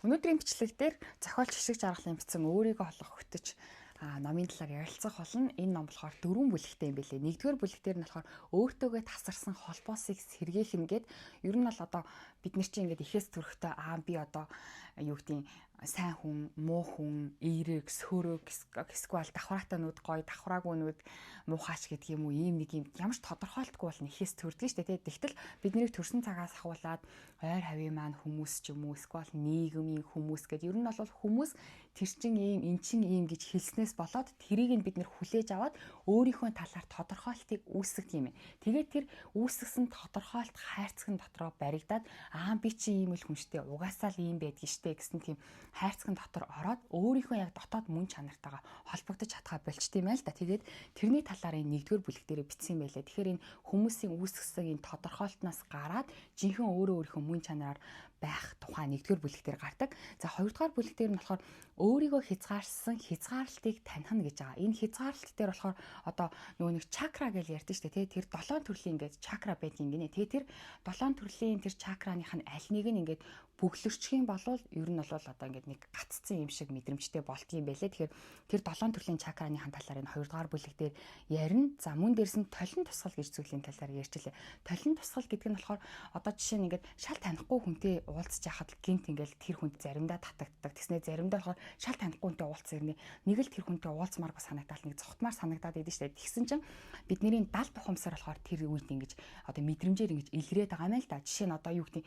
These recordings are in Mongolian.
Өнөөдрийн бичлэг дээр зохиолч Хишиг Жаргалын бичсэн өөрийгөө олох хөтөч номын талаар ярилцах болно. Энэ ном болохоор 4 бүлэгтэй юм билээ. Нэгдүгээр бүлэгтэр нь болохоор өөртөөгөө тасарсан холбоосыг сэргээх нэгэд ер нь бол одоо бид нар чинь ингээд ихээс төрөхтэй би одоо юу гэдгийг сайн хүн, муу хүн, эерэг, сөрөг, эсвэл давхраатай нүд гоё, давхраагүй нүд муухайч гэдэг юм уу, ийм нэг юм ямар ч тодорхойлтгүй бол ихээс төрдөг шүү дээ. Тэгтэл биднийг төрсэн цагаас ахуулаад ойр хавийн маань хүмүүс ч юм уу, эсвэл нийгмийн хүмүүс гэдэг ер нь бол хүмүүс тэр чин ийм, эн чин ийм гэж хэлснээс болоод тэрийг нь бид нэр хүлээж аваад өөрийнхөө талаар тодорхойлтыг үүсгэх юм. Тэгээд тэр үүсгэсэн тодорхойлт хайрцагын дотроо баригдаад би чи ийм л хүн штэ, угаасаа л ийм байдгийг штэ гэсэн тийм хайрцагын дотор ороод өөрийнхөө яг дотоод мөн чанартайгаа холбогдож чадхаа болчт юм аа л да. Тэгээд тэрний талаар энэ нэгдүгээр бүлэг дээр бичсэн байлээ. Тэгэхээр энэ хүмүүсийн үүсгэсэн энэ тодорхойлтноос гараад жинхэнэ өөрийнхөө мөн чанараар байх тухай нэгдүгээр бүлэг дээр гардаг. За хоёрдугаар бүлэг дээр нь болохоор өөрийгөө хязгаарсан хязгаарлалтыг таних нь гэж байгаа. Энэ хязгаарлалт дээр болохоор одоо нөгөө нэг чакра гэж ярьдэн шүү дээ. Тэр 7 төрлийн ингээд чакра байдгийг гинэ. Тэр 7 төрлийн тэр чакраных нь аль нэг нь ингээд бүглэрчих юм бол ер нь бол одоо ингээд нэг гаццсан юм шиг мэдрэмжтэй болдгийм байлээ. Тэгэхээр тэр 7 төрлийн чакраныхын талаар энэ 2 дугаар бүлэг дээр ярина. За мөн дээрс нь толин тусгал гэж зүйлийн талаар ярьчлаа. Толин тусгал гэдэг нь болохоор одоо жишээ нь ингээд шал танихгүй хүнтэй уулзж яхад гинт ингээд тэр хүнд заримдаа татагддаг. Тэснэ заримдаа болохоор шал танихгүй хүнтэй уулзах ирнэ. Нэг л тэр хүнтэй уулзмааргүй санагдал нэг зогтмаар санагдаад идэв штэ. Тэгсэн чинь бидний дал тухамсар болохоор тэр үед ингэж одоо мэдрэмжээр ингэж илрээд байгаа юм л да. Жишээ нь одоо юу гэдэг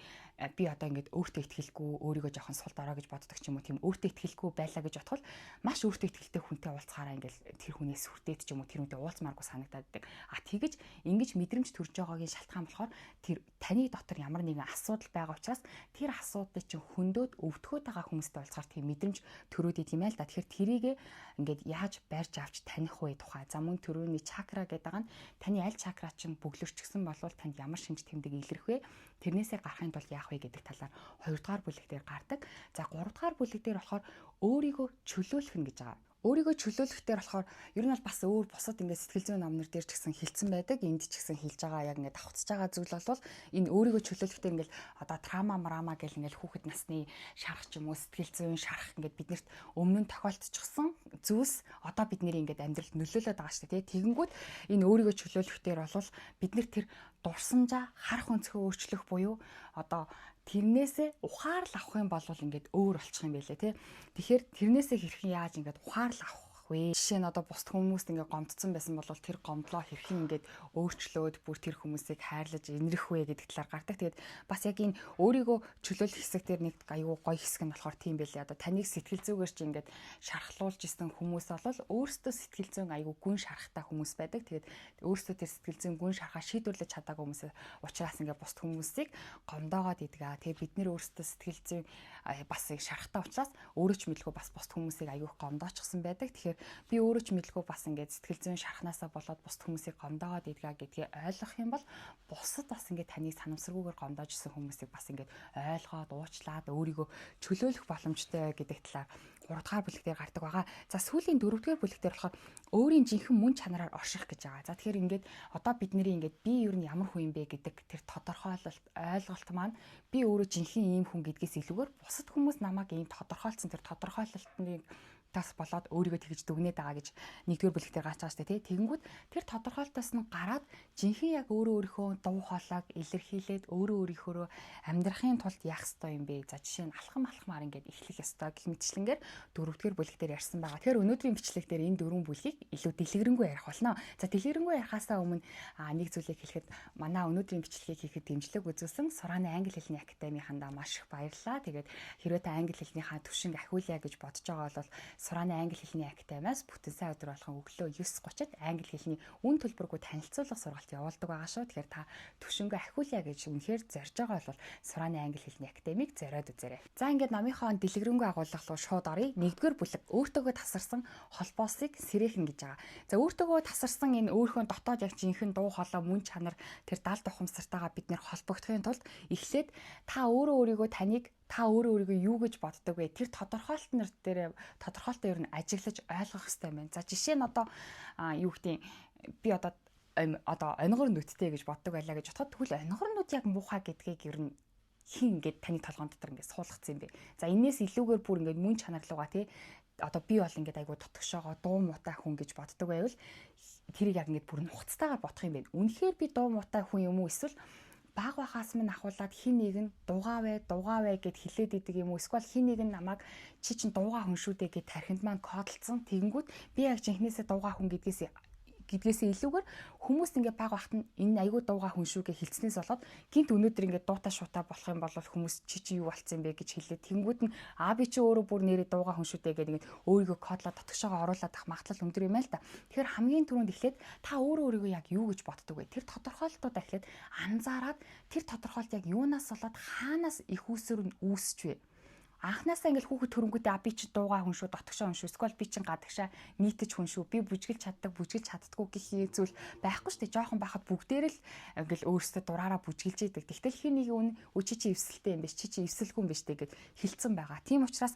би одоо ингээд өөртөө итгэлгүй өөрийгөө жоохон сул дорой гэж боддог ч юм уу, тийм өөртөө итгэлгүй байлаа гэж бодвол маш өөртөө итгэлтэй хүнтэй уулзахаараа ингээд тэр хүнээс хүртээд ч юм уу тэр хүнтэй уулзмааргүй санагдаад байдаг. Тэгэж ингэж мэдрэмж төрж байгаагийн шалтгаан болохоор тэр таны дотор ямар нэгэн асуудал байгаа учраас тэр асуудлыг чинь хөндөд өвдгөөд байгаа хүмүүстэй уулзахаар тийм мэдрэмж төрөөд идэм байл да. Тэгэхээр тэрийг ингээд яаж барьж авч таних вэ тухай. За мөн төрөний чакра гэдэг байгаа нь таны аль чакра чинь бүглэрчгсэн болвол танд ямар шинж тэмдэг илэрх вэ? Тэрнээсээ гарахын тулд яах вэ гэдэг талаар 2 дугаар бүлэг дээр гардаг. За 3 дугаар бүлэг дээр болохоор өөрийгөө чөлөөлөх нь гэж байгаа. Өөрийгөө чөлөөлөхтэй болохоор ер нь бол бас өөр бусад ингээд сэтгэл зүйн номнор дээр ч гэсэн хэлсэн байдаг. Энд ч гэсэн хэлж байгаа яг ингээд давхцаж байгаа зүйл бол энэ өөрийгөө чөлөөлөхтэй ингээд одоо трама гэл ингээд хүүхэд насны шарах ч юм уу сэтгэл зүйн шарах ингээд биднэрт өмнө нь тохиолдчихсан зүйлс одоо бидний ингээд амьдралд нөлөөлөд байгаа шүү дээ. Тэгэнгүүт энэ өөрийгөө чөлөөлөхтэй бол бид нар тэр дурсамжаа харах өнцгөө өөрчлөх буюу одоо тэрнээсээ ухаарл авах юм бол ингээд өөр болчих юм байлээ тий. Тэгэхээр тэрнээсээ хэрхэн яаж ингээд ухаарл авах вэ? Жишээ нь одоо бусд хүмүүст ингээд гомдсон байсан бол тэр гомдлоо хэрхэн ингээд өөрчлөөд бүр тэр хүмүүсийг хайрлаж инрэх вэ гэдэг талаар гардаг. Тэгээд бас яг энэ өөрийгөө чөлөөлөх хэсэг дээр нэг аюу гоё хэсэг нь болохоор тийм байлээ. Одоо таныг сэтгэл зүгээр чи ингээд шархлуулж исэн хүмүүс бол өөрсдөө сэтгэл зүйн аюу гүн шарахтай хүмүүс байдаг. Тэгээд өөрсдөө тэр сэтгэл зүйн гүн шарахаа шийдвэрлэж чадаагүй хүмүүс учраас ингээд бусд хүмүүсийг гомдоогоод идэгаа. Тэгээд бид нэр өөрсдөө сэтгэл зүйн бас шарахтай учраас өөрөө ч мэдгүй бас бусд хүмүүсийг аюух гомдоочсон байдаг. Тэгэхээр би өөрөө ч мэдгүй бас ингээд сэтгэл зүйн шархнаасаа болоод бусд хүмүүсийг гомдоогоод идгаа гэдгийг ойлгох юм бол бусад бас ингээд таны санамсаргүйгээр гомдоож исэн хүмүүсийг бас ингээд ойлгоод уучлаад өөрийгөө чөлөөлөх боломжтой гэдэг талаар 3 дугаар бүлэг дээр гардаг байгаа. За сүүлийн 4 дугаар бүлэг дээр болохоор өөрийн жинхэнэ мөн чанараар орших гэж байгаа. За тэгэхээр ингээд одоо бидний ингээд би ер нь ямар хүн юм бэ гэдэг тэр тодорхойлолт ойлголт маань би өөрөө жинхэнэ ийм хүн гэдгээс илүүгээр бусад хүмүүс намайг ийм тодорхойлцсон тэр тодорхойлолтны тас болоод өөрийгөө тэгж дүгнээд байгаа гэж нэгдүгээр бүлэгтэр гарч байгаа шүү дээ. Тэгэнгүүт тэр тодорхойлолтоос нь гараад жинхэнэ яг өөрийнхөө дуу хоолойг илэрхийлээд өөрийнхөө амьдрахын тулд яах ёстой юм бэ? За жишээ нь алхамаар ингээд эхлэх ёстой гэх мэтчлэнгээр дөрөвдүгээр бүлэгтэр ярьсан байгаа. Тэгэхээр өнөөдрийн бичлэг дээр энэ дөрвөн бүлгийг илүү дэлгэрэнгүй ярих болно. За дэлгэрэнгүй ярихаасаа өмнө нэг зүйлийг хэлэхэд манай өнөөдрийн бичлэгийг хийхэд дэмжлэг үзүүлсэн Сурааны англи хэлний академийнхандаа маш их баярлалаа. Тэгээд хэрвээ та англи хэлнийхаа төвшинг ахиулъя гэж бодож байгаа бол Сурааны англи хэлний академиас бүтэн сайн өдөр болгон өглөө 9:30-д англи хэлний үн төлбөргүй танилцуулга сургалт явуулдаг байгаа шүү. Тэгэхээр та төвшөнгөө ахиулъя гэж үнэхээр зорж байгаа бол Сурааны англи хэлний академиг зориод үзээрэй. За ингээд номынхоо дэлгэрэнгүй агуулга руу шууд оръё. Нэгдүгээр бүлэг өөртөөгөө тасарсан холбоосыг сэрээхэн гэж байгаа. За өөртөөгөө тасарсан энэ өөрийнхөө дотоод яг жинхэнэ дуу хоолой мөн чанар тэр далд ухамсартайгаа бид нэр холбогдохын тулд эхлээд та өөрийгөө юу гэж боддог вэ? Тэр тодорхойлолтнор дээр тодорхойлолтоо ер нь ажиглаж ойлгох хэрэгтэй байна. За жишээ нь одоо юу гэдэг би одоо онгор нүдтэй гэж боддог байлаа гэж бодоход тэгвэл онгор нүд яг муухай гэдгийг ер нь хин ингээд таны толгойн дотор ингээд суулгацсан юм бэ. За энээс илүүгээр бүр ингээд мөн чанар руугаа тий одоо би бол ингээд айгу тотгошоогоо дуу муутай хүн гэж боддог байвал тэрийг яг ингээд бүр нухацтайгаар бодох юм байна. Үнэхээр би дуу муутай хүн юм уу эсвэл баг бахаас минь ахуулаад хин нэг нь дуугаа вэ гэд хэлээд идэг юм уу? Эсвэл хин нэг нь намайг чи чин дуугаа хүн шүү дээ гэд тархинд маань кодолцсон. Тэгэнгүүт би яг жинхнээсээ дуугаа хүн гэдгээс илүүгээр хүмүүс ингээ баг бахт нь энэ айгүй дуугаа хүн шүү гэж хэлснээс болоод гинт өнөөдөр ингээ дуутай шуутай болох юм бол хүмүүс чи юу болцсон бэ гэж хэлээд тэнгүүд нь би чи өөрөө бүр нэрээ дуугаа хүн шүү дээ гэдэг ингээ өөрийгөө кодлоо дотгошоогоо оруулаад ах магадлал өндөр юм аа л да. Тэгэхээр хамгийн түрүүнд эхлээд та өөрийгөө яг юу гэж боддог вэ? Тэр тодорхойлолтуудаа эхлээд анзаараад тэр тодорхойлолт яг юунаас болоод хаанаас их үүсвэр нь үүсч вэ? Анхнаасаа ингээл хүүхэд төрөнгөдөө би чи дуугаа хүн шүү, дотгошоо хүн шүү, эсвэл би чин гадагшаа нийтэж хүн шүү, би бүжгэлж чаддаг, бүжгэлж чаддаггүй гэх зүйл байхгүй шүү дээ. Жоохон байхад бүгдээр л ингээл өөрсдөө дураараа бүжгэлж идэг. Тэгтэл хин нэг үн чи эвсэлтэй юм биш, чи эвсэлгүй юм биш гэд хэлсэн байгаа. Тийм учраас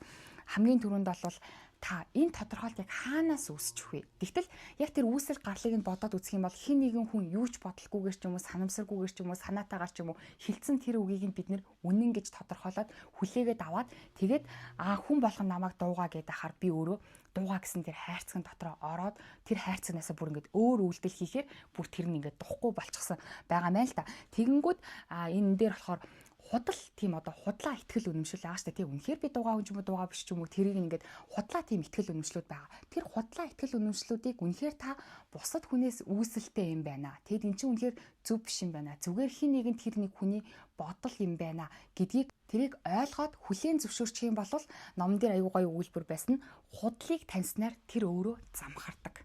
хамгийн түрүүнд бол та энэ тодорхойлт яг хаанаас үүсчих вэ? Тэгтэл яг тэр үүсэл гарлыг нь бодоод үзэх юм бол хин нэгэн хүн юу ч бодлохгүйгээр ч юм уу, санамсаргүйгээр ч юм уу, санаатаагаар ч юм уу хилцэн тэр үгийг нь бид нэр үнэн гэж тодорхойлоод хүлээгээд аваад тэгээд хүн болгон намайг дуугаа гэдэг ахаар би өөрөө дуугаа гэсэн тэр хайрцагын дотроо ороод тэр хайрцагнасаа бүр ингээд өөр үйлдэл хийхээр бүр тэр нь ингээд духгүй болчихсон байгаа мэн л да. Тэгэнгүүт энэ дээр болохоор худал тийм одоо худлаа ихтгэл үнэмшил байгаа шүү дээ. Тийм үнэхээр би дуугаа хүн ч юм уу дуугаа биш ч юм уу тэрийг ингээд худлаа тийм ихтгэл үнэмшлүүд байгаа. Тэр худлаа ихтгэл үнэмшлүүдийг үнэхээр та бусад хүнээс үүсэлтэй юм байна. Тэгэд эн чинь үнэхээр зөв биш юм байна. Зүгээр хин нэгэн тэр нэг хүний бодол юм байна гэдгийг тэрийг ойлгоод хүлээн зөвшөөрчих юм бол номон дээр аюу гай өгүүлбэр байсан. Худлыг таньснаар тэр өөрөө замхардаг.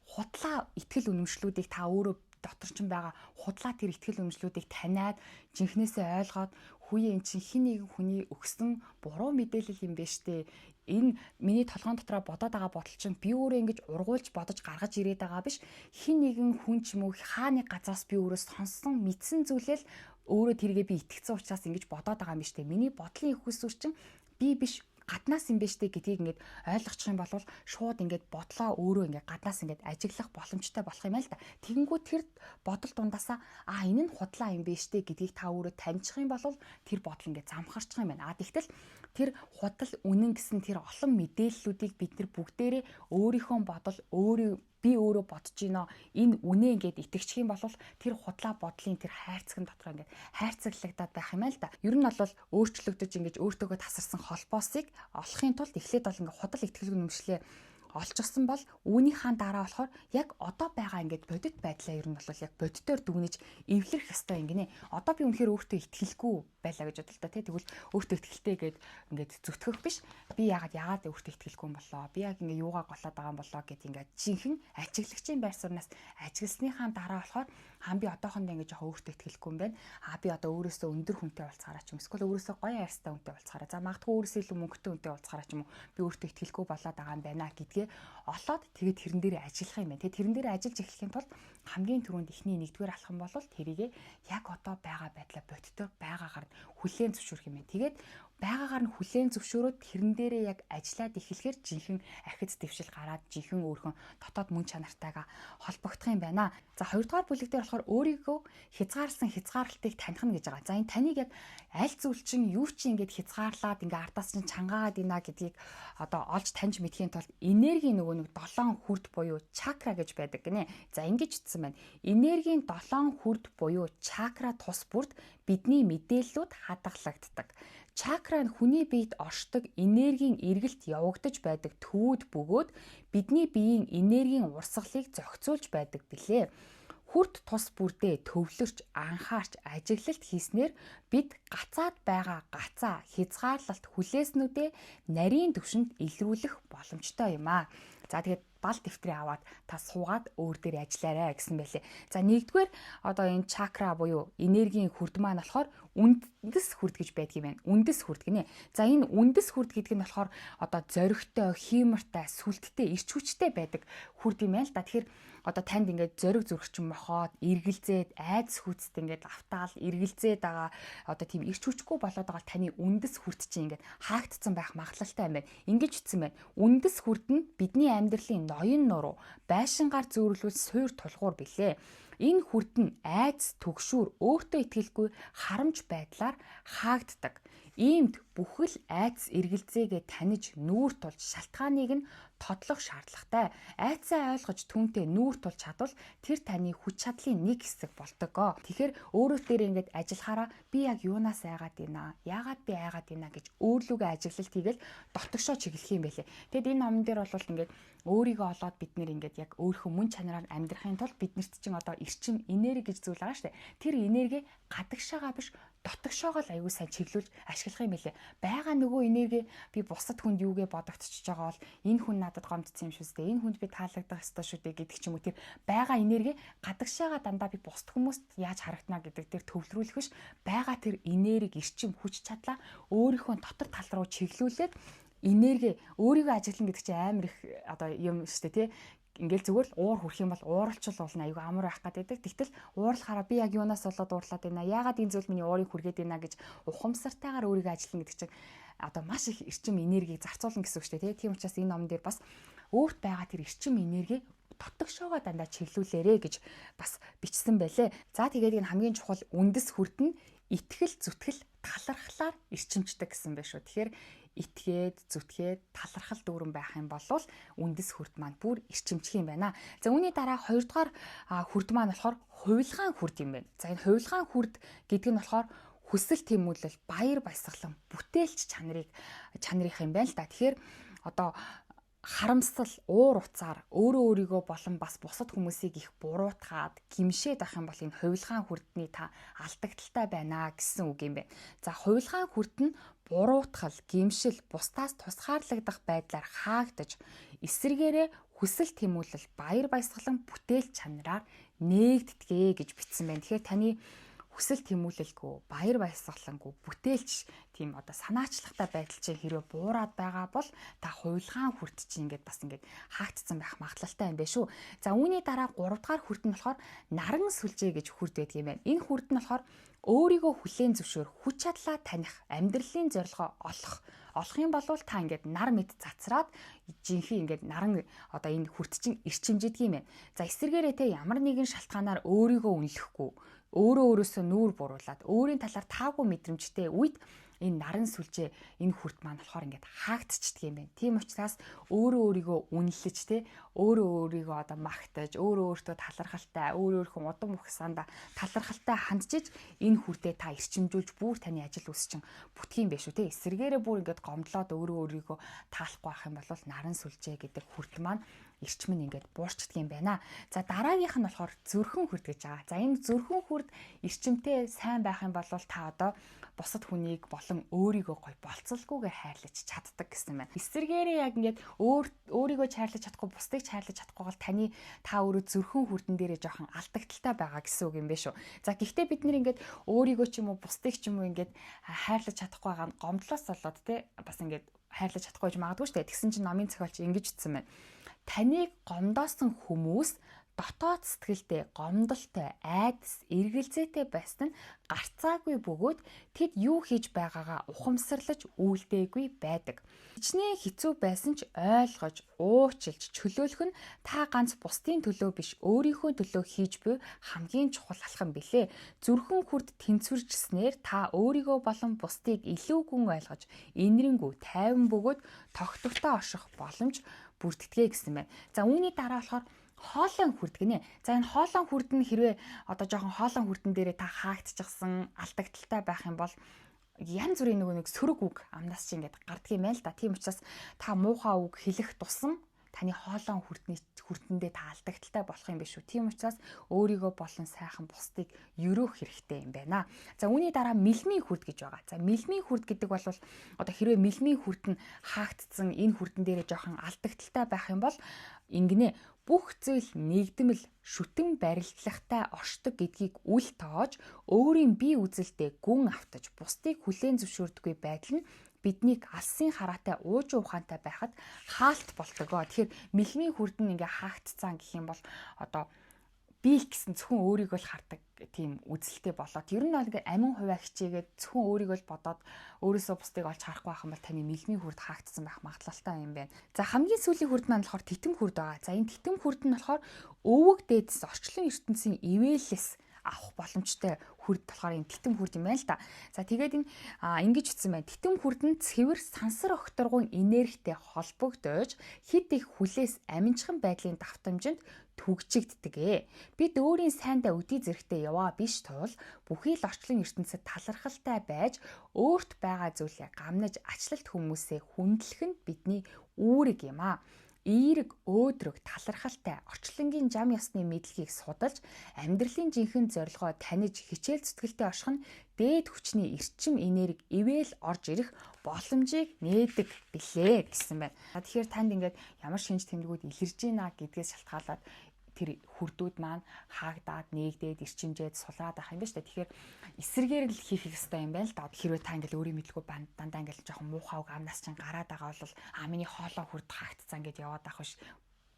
Худлаа ихтгэл үнэмшлүүдийг та өөрөө дотор ч байгаа худлаа тэр ихтгэл үнэмшлүүдийг таниад жинхнээсээ ойлгоод хүүе эн чинь хин нэгэн хүний өгсөн буруу мэдээлэл юм байна штэ. Энэ миний толгойн дотроо бодоод байгаа бодол чинь би өөрөө ингэж ургуулж бодож гаргаж ирээд байгаа биш. Хин нэгэн хүн ч юм уу хааны газраас би өөрөө сонссон мэдсэн зүйлэл өөрөө тэргээ би итгэцэн учраас ингэж бодоод байгаа юм штэ. Миний бодлын их хүсвэр чинь би биш гаднаас юм биш үү гэдгийг ингээд ойлгочих юм бол шууд ингээд бодлоо өөрөө ингээд гаднаас ингээд ажиглах боломжтой болох юм аа л да. Тэгэнгүүт тэр бодол дундаасаа энэ нь худлаа юм биш үү гэдгийг та өөрөө таньчих юм бол тэр бодол ингээд замхарчих юм байна. Тэгтэл тэр худал үнэн гэсэн тэр олон мэдээллүүдийг бид нар бүгдээрээ өөрийнхөө бодол би өөрөө бодож гинөө энэ үнэ ингээд итгэчих юм бол тэр худлаа бодлын тэр хайрцагын дотор ингээд хайрцаглагдаад байх юм аа л да. Ер нь бол өөрчлөгдөж ингээд өөртөөгөө тасарсан холбоосыг олохын тулд эхлээд бол ингээд худал ихтгэл үнэмшлээ олчихсон бол үүнийхээ дараа болохоор яг одоо байгаа ингээд бодит байдлаа ер нь бол яг бодитоор дүгнэж эвлэрэх ёстой юм гинэ. Одоо би үнэхээр өөртөө итгэлгүй байлаа гэж бодлоо та. Тэгвэл өөртөө итгэлтэй гээд ингээд зүтгэх биш. Би яагаад өөртөө итгэлгүй юм болоо? Би яг ингээд юугаа голоод байгаа юм болоо гэд ингээд жинхэнэ ажиглагчийн байр сууриас ажигласныхаа дараа болохоор би одоохондоо ингээд жоохон өөртөө итгэлгүй юм байна. Би одоо өөрөөсөө өндөр хүнтэй уулзахаараа ч юм эсвэл өөрөөсөө гоё ярьстай хүнтэй уулзахаараа. За магадгүй өөрөөсөө илүү мөнгөтэй хүнтэй уулзахаараа ч юм уу би өөртөө итгэлгүй болоод байгаа юм байна гэдгээ олоод тэгээд тэрэн дээр ажиллах юм байна. Тэгээд тэрэн дээр ажиллаж эхлэхийн тулд хамгийн түрүүнд эхний нэгдүгээр алхам бол тэрийгэ яг одоо байгаа байдлаа бодитоор байгаагаар хүлээн зөвшөөрөх юм байна. Тэгээд байгаагаар нь хүлээн зөвшөөрөөд тэрэн дээрээ яг ажиллаад эхлэхээр жинхэнэ ахиц дэвшил гараад жинхэнэ өөрхөн дотоод мөн чанартайгаа холбогдох юм байна. За хоёрдугаар бүлэг дээр болохоор өөрийгөө хязгаарласан хязгаарлалтыг таних нь гэж байгаа. За энэ таныг яг аль зүйл чинь юу чи ингэж хязгаарлаад ингээ ардаас чинь чангаад ийна гэдгийг одоо олж таньж мэдхийн тулд энергийн нөгөө нэг 7 хүрд буюу чакра гэж байдаг гинэ. За ингэж хэлсэн байна. Энергийн 7 хүрд буюу чакра тус бүрд бидний мэдээллүүд хадгалагддаг. Чакра нь хүний биед оршдог энергийн эргэлт явагдаж байдаг төвүүд бөгөөд бидний биеийн энергийн урсгалыг зохицуулж байдаг билээ. Хүрд тус бүрдээ төвлөрч анхаарч ажиглалт хийснээр бид гацаад байгаа гацаа хязгаарлалт хүлээснүүдээ нарийн түвшинд илрүүлэх боломжтой юм аа. За тэгээд бал дэвтрээ аваад та суугаад өөр дээр ажиллаарай гэсэн байлээ. За нэгдүгээр одоо энэ чакра буюу энергийн хүрд маань болохоор үндэс хүрд гэж байдаг юм байна. Үндэс хүрд гинэ. За энэ үндэс хүрд гэдэг нь болохоор одоо зоригтой, хиймартай, сүлттэй, эрч хүчтэй байдаг хүрд юм байна л да. Тэгэхээр одоо танд ингээд зориг зүрхчин мохоод, эргэлзээд, айдас хүчтэй ингээд автаал, эргэлзээд байгаа одоо тийм эрч хүчгүй болоод байгаа таны үндэс хүрд чинь ингээд хаагдцсан байх магадлалтай юм байна. Ингэж ütсэн байна. Үндэс хүрд нь бидний амьдралын ноён нуруу байшингаар зөөрлүүл суур тулгуур билээ. Энэ хүрд нь айдас, түгшүүр, өөртөө итгэлгүй харамж байдлаар хаагддаг. Иймд бүхэл айдас эргэлзээгээ таниж нүүр тулж шалтгааныг нь тодлох шаардлагатай. Айдсаа ойлгож түүнтэй нүүр тулж чадвал тэр таны хүч чадлын нэг хэсэг болдог. Тэгэхээр өөрөө дээр ингээд ажиллахаараа би яг юунаас айгаад ийна, яагаад би айгаад ийна гэж өөрлөгөө ажиглалт хийгээл дотгошоо чиглэх юм байлээ. Тэгэд энэ номон дээр бол ингээд өөрийгөө олоод бид нэр ингээд яг өөрийнхөө мөн чанараар амьдрахын тулд биднэрт чинь одоо эрчим энерги гэж зүйл байгаа шүү дээ. Тэр энерги гадагшаага биш дотгошоогоо л аягүй сайн чиглүүлж ашиглах юм байлээ. Бага нөгөө энерги би бусад хүнд юугээ бодогдчихж байгаа бол энэ хүн надад гомдсон юм шүү дээ. Энэ хүнд би таалагдах ёстой шүү дээ гэдэг ч юм уу. Тэр бага энерги гадагшаага дандаа би бусад хүмүүст яаж харагдана гэдэг дээр төвлөрүүлэх биш. Бага тэр энерги, эрчим, хүч чадлаа өөрийнхөө дотор тал руу чиглүүлээд энерги өөрийгөө ажиглана гэдэг чинь амар их одоо юм шүү дээ, тий. Ингээл зүгээр л уур хүрх юм бол ууралчл болно, аюу амар байх гэдэг. Тэгтэл уурлахаараа би яг юунаас болоод уурлаад байна, яагаад энэ зүйл миний уурыг хүргээд байна гэж ухамсартайгаар өөрийгөө ажиглана гэдэг чинь одоо маш их эрчим энергийг зарцуулна гэсэн үг шүү дээ, тий. Тийм учраас энэ номон дээр бас өөрт байгаа тэр эрчим энерги дотгошоогоо дандаа чиглүүлээрэ гэж бас бичсэн байлээ. За тэгээд энэ хамгийн чухал үндэс хүрд нь итгэл, зүтгэл, талархлаар эрчимждэг гэсэн байх шүү. Тэгэхээр итгээд, зүтгээд, талархал дүүрэн байх юм бол үндэс хүрд маань бүр эрчимжих юм байна. За үүний дараа 2 дугаар хүрд маань болохоор хувилгаан хүрд юм байна. За энэ хувилгаан хүрд гэдэг нь болохоор хүсэл тэмүүлэл, баяр баясгалан, бүтээлч чанарынх юм байна л да. Тэгэхээр одоо харамсал, уур уцаар өөрөө өөрийгөө болон бас бусад хүмүүсийг их буруутгаад гимшээд байх юм бол энэ хувилгаан хүрдний та алдагдaltaй байна гэсэн үг юм байна. За хувилгаан хүрд нь буруутгал, гимшил, бусдаас тусгаарлагдах байдлаар хаагдаж, эсрэгээрээ хүсэл тэмүүлэл, баяр баясгалан, бүтээл чанараар нээгддэгэ гэж бичсэн байна. Тэгэхээр таны хүсэл тэмүүлэлгүй, баяр баясгалангүй, бүтээлч тийм одоо санаачлагтай байдал чинь хэрвээ буураад байгаа бол та хувилгаан хүрд чинь ингээд бас ингээд хаагдсан байх магадлалтай юм байна шүү. За үүний дараа 3 дугаар хүрд нь болохоор наран сүлжээ гэж хүрд байдаг юм байна. Энэ хүрд нь болохоор өөрийгөө хүлээн зөвшөөр, хүч чадлаа таних, амьдралын зорилгоо олох юм бол та ингээд нар мэд цацраад жинхэнэ ингээд наран одоо энэ хүрд чинь эрчимждэг юм байна. За эсвэргээрээ те ямар нэгэн шалтгаанаар өөрийгөө үнэлэхгүй, өөрөөсөө нүүр буруулад, өөрийн талаар таагүй мэдрэмжтэй үед энэ наран сүлжээ энэ хүрд маань болохоор ингээд хаагдчихдаг юм байна. Тийм учраас өөрийгөө үнэлж те өөрийгөө одоо магтаж, өөртөө талархалтай, өөрийнхөө удам ухсаанда талархалтай хандж энэ хүрдээ та эрчимжүүлж бүр таны ажил үс чинь бүтэх юм байна шүү те. Эсвэргээрээ бүр ингээд гомдлоод өөрийгөө таалахгүй байх юм бол наран сүлжээ гэдэг хүрд маань эрчим нь ингээд буурчдаг юм байна. За дараагийнх нь болохоор зүрхэн хүрд гэж байгаа. За энэ зүрхэн хүрд эрчимтэй сайн байх юм бол та одоо бусад хүнийг болон өөрийгөө гоё болцолгүйгээр хайрлаж чаддаг гэсэн байна. Эсвэргээрээ яг ингээд өөрийгөө хайрлаж чадахгүй, бусдыг хайрлаж чадахгүй бол та өөрөө зүрхэн хүрдэн дээрээ жоохон алдагдaltaй байгаа гэсэн үг юм байна шүү. За гэхдээ бид нэр ингээд өөрийгөө ч юм уу бусдыг ч юм уу ингээд хайрлаж чадахгүй байгаа нь гомдлоос болоод те бас ингээд хайрлаж чадахгүй гэж магадгүй шүү дээ. Тэгсэн чинь номын зохиолч ингэж ütсэн байна. Таныг гомдоосон хүмүүс дотоод сэтгэлдээ гомдолтой, айдас, эргэлзээтэй байсан нь гарцаагүй бөгөөд тэд юу хийж байгаагаа ухамсарлаж үйлдээгүй байдаг. Хичнээн хэцүү байсан ч ойлгож, уучлж, чөлөөлөх нь та ганц бусдын төлөө биш, өөрийнхөө төлөө хийж буй хамгийн чухал алхам билээ. Зүрхэн хүрд тэнцвэржснээр та өөрийгөө болон бусдыг илүү гүн ойлгож, инэрэнгүү, тайван бөгөөд тогтвортой орших боломж бүрддэгэ гэсэн байна. За үүний дараа болохоор хоолойн хүрд гинэ. За энэ хоолойн хүрд нь хэрвээ одоо жоохон хоолойн хүрдэн дээрээ та хаагдчихсан, алдагдaltaй байх юм бол янз бүрийн нэг сөрөг үг амнаас чи ингээд гардаг юм байл да. Тийм учраас та муухай үг хэлэх тусам таны хоолойн хүрдэндээ та алдагдaltaй болох юм биш үү. Тийм учраас өөрийгөө болон сайхан бусдыг ерөөх хэрэгтэй юм байна. За үүний дараа мэлмийн хүрд гэж байгаа. За мэлмийн хүрд гэдэг бол одоо хэрвээ мэлмийн хүрд нь хаагдсан энэ хүрдэн дээрээ жоохон алдагдaltaй байх юм бол ингэнэ бүх зүйл нэгдмэл шүтэн барилдлагатай оршдог гэдгийг үл тоож өөрийн бие үзэлдээ гүн автаж бусдыг хүлээн зөвшөөрдөггүй байдал нь биднийг алсын хараатай уужуу ухаантай байхад хаалт болтгоо. Тэгэхээр мэлмийн хүрдэн ингээ хаагдцсан гэх юм бол одоо би л гэсэн зөвхөн өөрийгөө л хардаг тийм үзэлтэй болоод ер нь бол ингээ амин хувиа хичээгээд зөвхөн өөрийгөө л бодоод өөрөөсөө бусдыг олж харахгүй байх юм бол таны мэлмийн хүрд хаагдсан байх магадлалтай юм байна. За хамгийн сүүлийн хүрд маань болохоор титэм хүрд байгаа. За энэ титэм хүрд нь болохоор өвөг дээдс орчлон ертөнцийн ивэлээс авах боломжтой хүрд болохоор энэ титэм хүрд юм байна л да. За тэгээд энэ ингэж утсан байна. Титэм хүрд нь цэвэр сансар огторгуун энергитэй холбогдож хит их хүлээс аминчхан байдлын давтамжинд түгжигддэг. Бид өөрийн сайндаа өдий зэрэгтэй яваа биш тул бүхий л орчлон ертөнцид талархалтай байж өөрт байгаа зүйлээ гамнаж ачлалт хүмүүсээ хүндлэх нь бидний үүрэг юм аа. Эерэг, өөдрөг, талархалтай орчлонгийн зам ёсны мэдлэгийг судалж амьдралын жинхэнэ зорилгоо таниж хичээл зүтгэлтэй орших нь дээд хүчний эрчим энерги ивэл орж ирэх боломжийг нээдэг билээ гэсэн байна. Тэгэхээр танд ингээд ямар шинж тэмдгүүд илэрж байна гэдгээс шалтгаалаад тэр хүрдүүд маань хаагдаад нээгдээд эрчимжээд сулраад байх юм байна шүү дээ. Тэгэхээр эсэргээр л хийх хэрэгтэй юм байна л да. Хэрвээ та ингээл өөрийн мэдлгүй дандаа ингээл жоохон муухай амнаас чинь гараад байгаа бол миний хоолоо хүрд хаагдцсан гэдээ яваад байх биш.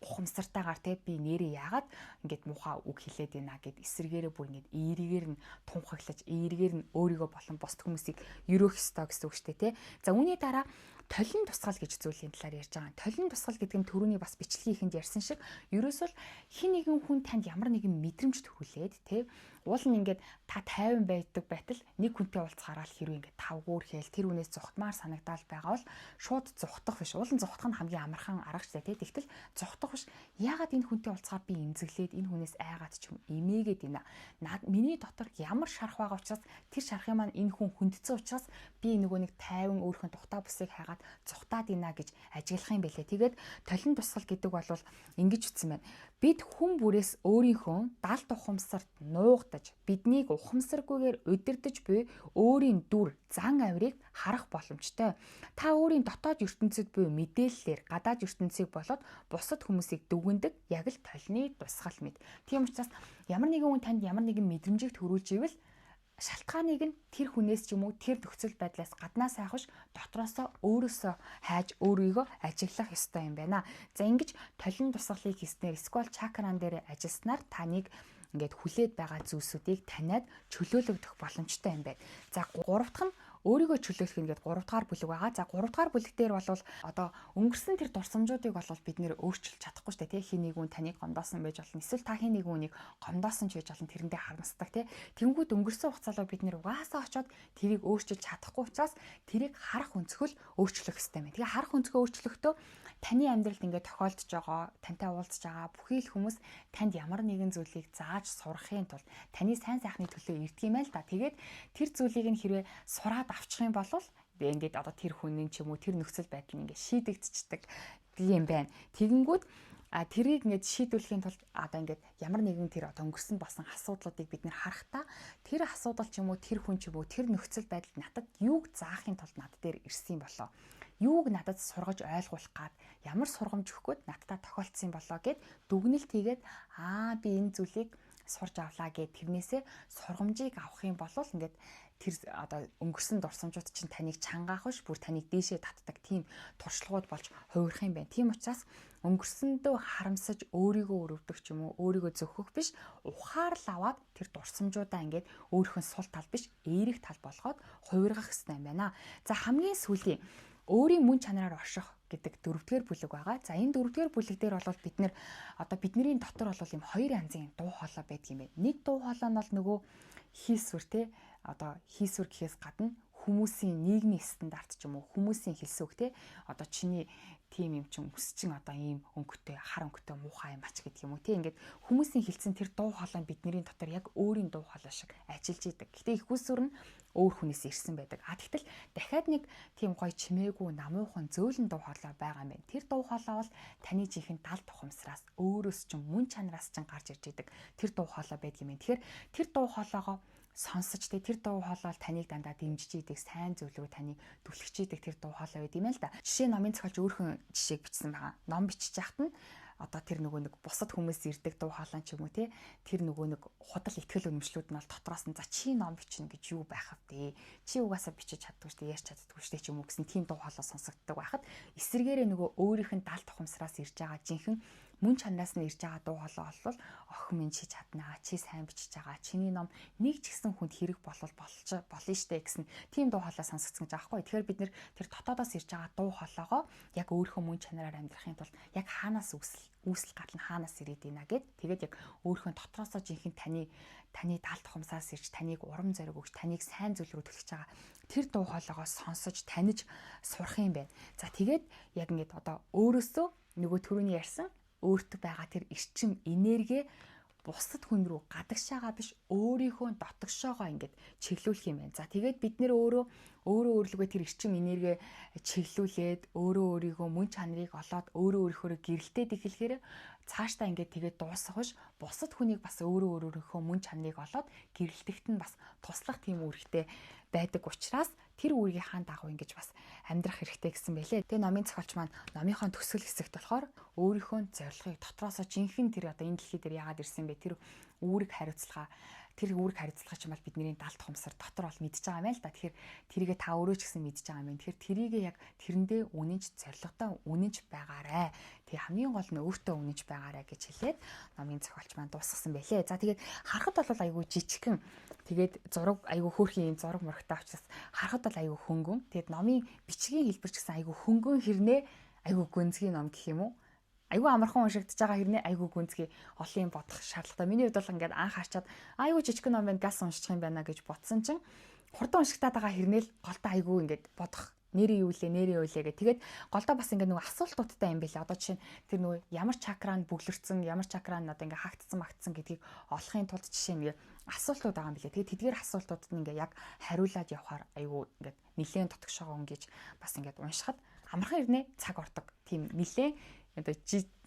Ухамсартайгаар те би нэрээ яагаад ингээд муухай үг хэлээд байна гэд эсэргээрээ бүр ингээд эергээр нь тунхаглаж эергээр нь өөрийгөө болон бусд хүмүүсийг өрөөх ёстой гэсэн үг шүү дээ те. За үүний дараа толин тусгал гэж зүйлийн талаар ярьж байгаа. Толин тусгал гэдэг нь түрүүний бас бичлэгийн ихэнд ярьсан шиг ерөөсөө хин нэгэн хүн танд ямар нэгэн мэдрэмж төрүүлээд те уул нь ингээд та 50 байдаг байтал нэг хүнтэй уулзахаараа л хэрвээ ингээд тавгуур хээл тэр хүнээс зүхтмаар санагдал байгаа бол шууд зүхтах биш. Уулын зүхтах нь хамгийн амархан аргачлаа те. Тэгтэл зүхтах биш. Яагаад энэ хүнтэй уулзахаар би эмзэглээд энэ хүнээс айгаад ч юм эмээгээд байна. Миний дотор ямар шарах байгаа учраас тэр шарахын маань энэ хүн хүндцэн учраас би нөгөө нэг 50 өөрхөн тухтай бусыг хайгаад зүхтаад ийна гэж ажиглах юм бэлээ. Тэгээд толин тусгал гэдэг бол ингэж үтсэн байна. Бид хүн бүрээс өөрийнхөө далд ухамсарт нуугдаж биднийг ухамсаргүйгээр удирдах буй өөрийн дүр зан авирыг харах боломжтой. Та өөрийн дотоод ертөнцид буй мэдээллээр гадаад ертөнцийг болоод бусад хүмүүсийг дүгндэг яг л толины тусгал мэд. Тийм учраас ямар нэгэн хүн танд ямар нэгэн мэдрэмжийг төрүүлж ивэл шалтгааныг нь тэр хүнээс ч юм уу тэр нөхцөл байдлаас гаднаас айхвш дотроосоо өөрөөсөө хайж өөрийгөө ажиглах ёстой юм байна. За ингэж толин тусгалыг хийснээр эсвэл чакран дээр ажилласнаар таныг ингээд хүлээд байгаа зүйлсүүдийг таниад чөлөөлөгдөх боломжтой юм байна. За гурав дахь нь өөрийгөө чөлөөлөх ингээд 3 дугаар бүлэг байгаа. За 3 дугаар бүлэг дээр бол одоо өнгөрсөн тэр дурсамжуудыг бол бид нэр өөрчилж чадахгүй шүү дээ. Хин нэг хүн таныг гомдоосон байж болно. Эсвэл та хин нэг хүнийг гомдоосон ч байж болно. Тэрэндээ харамсдаг тий. Тэнгүүд өнгөрсөн хугацаалаа бид нэр угаасаа очоод тэрийг өөрчилж чадахгүй учраас тэрийг харах өнцгөл өөрчлөх хэрэгтэй юм. Тэгээ харах өнцгөө өөрчлөхдөө таны амьдралд ингээд тохиолдож байгаа, тантай уулзж байгаа бүхий л хүмүүс танд ямар нэгэн зүйлийг зааж сурахын тулд таны сайн сайхны төлөө ирдэг юм аа л да. Тэгээд тэр зүйлийг нь хэрвээ сураад авчих юм бол ингээд одоо тэр хүний ч юм уу тэр нөхцөл байдал нь ингээд шийдэгдчихдэг юм байна. Тэгэнгүүт тэрийг ингээд шийдвэрлэхийн тулд одоо ингээд ямар нэгэн тэр одоо өнгөрсөн болсон асуудлуудыг бид нэр харахтаа тэр асуудал ч юм уу тэр хүн ч юм уу тэр нөхцөл байдал надад юуг заахын тулд над дээр ирсэн болоо. Юуг надад сургаж ойлгуулах гад ямар сургамж өгөхөд надтай тохиолдсон болоо гэд дүгнэлт хийгээд би энэ зүйлийг сурж авлаа гэд тэрнээсээ сургамжийг авах юм бол ингээд тэр одоо өнгөрсөн дурсамжууд чинь таныг чангаах биш бүр таныг дээшээ татдаг тийм туршлагууд болж хувирах юм байна. Тийм учраас өнгөрсөндөө харамсаж өөрийгөө өрөвдөх ч юм уу өөрийгөө зөхөх биш ухаарл аваад тэр дурсамжуудаа ингээд өөрийнхөө сул тал биш эерэг тал болгоод хувиргах хэрэгтэй юм байна. За хамгийн сүүлийн өөрийн мөн чанараар орших гэдэг 4-р бүлэг байгаа. За энэ 4-р бүлэг дээр бол бид нэр одоо бидний дотор бол юм 2 янзын дуу хоолой байдаг юм байна. Нэг дуу хоолой нь бол нөгөө хийсвэр те одоо хийсвэр гэхээс гадна хүмүүсийн нийгмийн стандарт ч юм уу хүмүүсийн хэлсүг те одоо чиний тийм юм чин өсчин одоо ийм өнгөтэй хар өнгөтэй муухай юм ач гэдэг юм уу те ингээд хүмүүсийн хэлсэн тэр дуу хоолой бидний дотор яг өөрийн дуу хоолой шиг ажиллаж идэг. Гэтэ их усүр нь өөр хүнээс ирсэн байдаг. Тэгтэл дахиад нэг тийм гоё чимээгүй намуухан зөөлөн дуу хоолой байгаа юм байна. Тэр дуу хоолой бол таны жинхэнэ тал тухамсраас өөрөөс ч мөн чанараас ч гарч ирж идэг тэр дуу хоолой байдаг юм. Тэгэхээр тэр дуу хоолойгоо сонсож тэр дуу хоолой таныг дандаа дэмжиж идэг сайн зүйл рүү таныг түлхэж идэг тэр дуу хоолой байд юм л да. Жишээ номын зохиолч өөрхөн жишээг бичсэн байгаа. Ном бичиж яхад нь одоо тэр нөгөө нэг бусад хүмүүс ирдэг дуу хоолой ч юм уу те тэр нөгөө нэг худал ихтгэл үнэмшлүүд нь бол дотроос нь за чи ном бичнэ гэж юу байх вэ? Чи угаасаа бичиж чаддгүй шүү дээ, ярьж чаддгүй шүү дээ ч юм уу гэсэн тийм дуу хоолой сонсогддог байхад эсэргээрээ нөгөө өөрийнх нь далд тухамсраас ирж байгаа жинхэнэ мөн чанараас нь ирж байгаа дуу хоолой бол охин минь чи чаднаа, чи сайн бичиж байгаа, чиний ном нэг ч гэсэн хүнд хэрэг болно штэ гэсэн тийм дуу хоолой сонсгосон гэж аахгүй. Тэгэхээр бид нэр тэр дотоодоос ирж байгаа дуу хоолойгоо яг өөрийнхөө мөн чанараар амьдрахын тулд яг хаанаас үүсэл гарал нь хаанаас ирээд ийна гэд тэгээд яг өөрийнхөө дотроосоо жинхэнэ таны даал тухамсаас ирж таныг урам зориг өгч таныг сайн зүйл рүү төлөж байгаа тэр дуу хоолойгоо сонсож таниж сурах юм байна. За тэгээд яг ингээд одоо өөрөөсөө нөгөө түрүүний ярьсан өөртөө байгаа тэр эрчим энерги бусад хүн рүү гадагшаага биш өөрийнхөө дотогшоогоо ингээд чиглүүлэх юм байна. За тэгээд бид нэр өөрийгөө тэр эрчим энерги чиглүүлээд өөрийгөө мөн чанарыг олоод өөрийнхөө гэрэлтээд эхлэхээр цаашдаа ингээд тэгээд дуусах биш бусад хүнийг бас өөрийнхөө мөн чанарыг олоод гэрэлтэхт нь бас туслах тийм үүрэгтэй байдаг учраас тэр үүргийн хаан дагуу ингэж бас амьдрах хэрэгтэй гэсэн байлээ. Тэгээ номын зохиолч маань номынхон төгсгөл хэсэгт болохоор өөрийнхөө зорилгыг дотроосоо жинхэнэ тэр одоо энэ дэлхий дээр яагаад ирсэн бэ? Тэр үүрэг хариуцлага ч юм бол бидний даалт хумсар дотор бол мэдж байгаа юм л да. Тэгэхээр тэрийгээ та өөрөө ч гэсэн мэдж байгаа юм байна. Тэгэхээр тэрийгээ яг тэрэндээ үнэнч зорилготой үнэнч байгаарэ. Тэгээ хамгийн гол нь өөртөө үнэнч байгаарэ гэж хэлээд номын зохиолч маань дуусгасан байлээ. За тэгээд харахад бол айгүй жижигхэн. Тэгээд зураг айгүй хөөрхөн юм зураг мөрөгтэй учраас харахад бол айгүй хөнгөн. Тэгээд номын бичгийн хэлбэр ч гэсэн айгүй хөнгөн хэрнээ айгүй гүнзгий ном гэх юм уу? Айгүй амархан уншигдаж байгаа хэрнээ айгүй гүнзгий олон юм бодох шаардлагатай. Миний хувьд бол ингээд анх харчаад айгүй жижигхэн ном байна газ уншчих юм байна гэж бодсон чинь хурдан уншигтаад байгаа хэрнээ л голдоо айгүй ингээд бодох нэрээ юу лээ гэх. Тэгээд голдоо бас ингээд нөгөө асуултуудтай юм байлаа. Одоо жишээ нь тэр нөгөө ямар чакра нь бүглэрсэн, ямар чакра нь одоо ингээд хагдсан гэдгийг олохын тулд жишээ нь асуултууд байгаа юм билээ. Тэгээд тэдгээр асуултуудад нь ингээд яг хариулаад явахаар айгүй ингээд нэлээд тотгошоо өнгөж бас ингээд уншихад амархан ирнэ цаг ордог. Тийм нэлээд одоо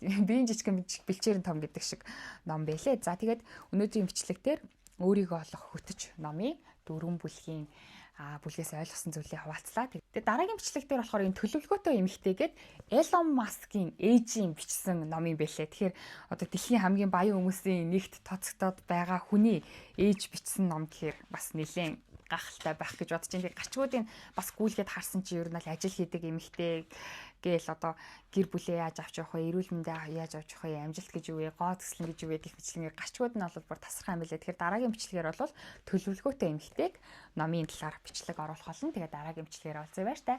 биеийн жижигхэн бэлчээрэн том гэдэг шиг ном байлээ. За тэгээд өнөөдрийн бичлэгтэр өөрийгөө олох хөтөч номын 4 бүлгийн бүлгээс ойлгосон зүйлээ хуваалцлаа. Тэгээд дараагийн бичлэгтэр болохоор энэ төлөвлөгөөтэй эмэгтэйгээд Elon Musk-ийн ээжийн бичсэн ном юм байлээ. Тэгэхээр одоо дэлхийн хамгийн баян хүмүүсийн нэгт тооцогдоод байгаа хүний ээж бичсэн ном гэхээр бас нэлээд гахалтай байх гэж бодож байна. Гарчгуудыг бас гүйлгээд харсан чи ер нь л ажил хийдэг эмэгтэй гээл одоо гэр бүлээ яаж авч явах вэ, эрүүл мэндээ яаж авч явах вэ, амжилт гэж юу вэ, гоо төслөн гэж юу вэ гэх мэтлэгээр гарчгууд нь бол бүр тасархай юм билээ. Тэгэхээр дараагийн бичлэгээр бол төлөвлөгөөтэй эмэгтэйг номын талаар бичлэг оруулах болно. Тэгээд дараагийн бичлэгээр олзъя баяр та.